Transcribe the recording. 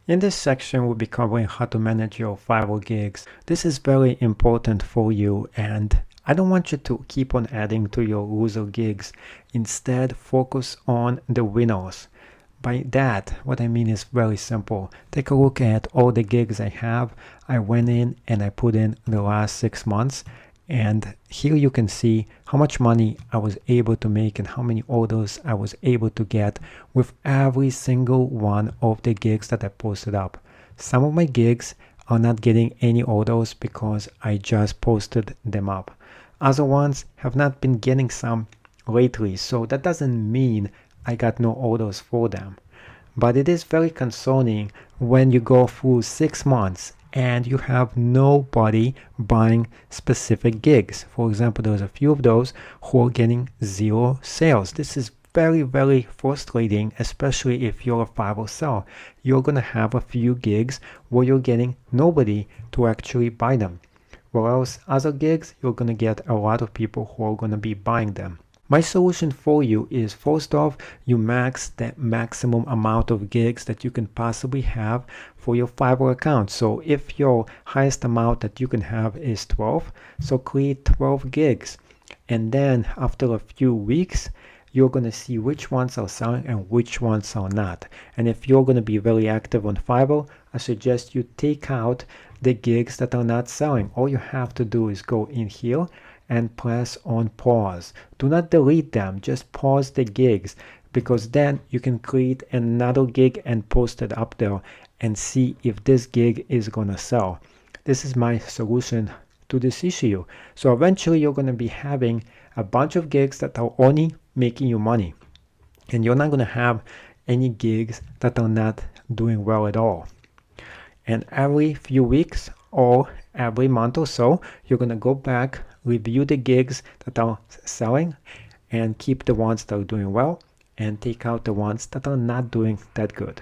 In this section, we'll be covering how to manage your Fiverr gigs. This is very important for you, and I don't want you to keep on adding to your loser gigs. Instead, focus on the winners. By that, what I mean is very simple. Take a look at all the gigs I have. I went in and I put in the last 6 months, and here you can see how much money I was able to make and how many orders I was able to get with every single one of the gigs that I posted up. Some of my gigs are not getting any orders because I just posted them up. Other ones have not been getting some lately, so that doesn't mean I got no orders for them. But it is very concerning when you go through 6 months and you have nobody buying specific gigs. For example, there's a few of those who are getting 0 sales. This is very, very frustrating, especially if you're a Fiverr seller. You're going to have a few gigs where you're getting nobody to actually buy them. Whereas other gigs, you're going to get a lot of people who are going to be buying them. My solution for you is, first off, you max the maximum amount of gigs that you can possibly have for your Fiverr account. So if your highest amount that you can have is 12, so create 12 gigs. And then after a few weeks, you're going to see which ones are selling and which ones are not. And if you're going to be very active on Fiverr, I suggest you take out the gigs that are not selling. All you have to do is go in here and press on pause. Do not delete them, just pause the gigs, because then you can create another gig and post it up there and see if this gig is gonna sell. This is my solution to this issue. So eventually you're gonna be having a bunch of gigs that are only making you money, and you're not gonna have any gigs that are not doing well at all. And every few weeks or every month or so, you're gonna go back, review the gigs that are selling, and keep the ones that are doing well and take out the ones that are not doing that good.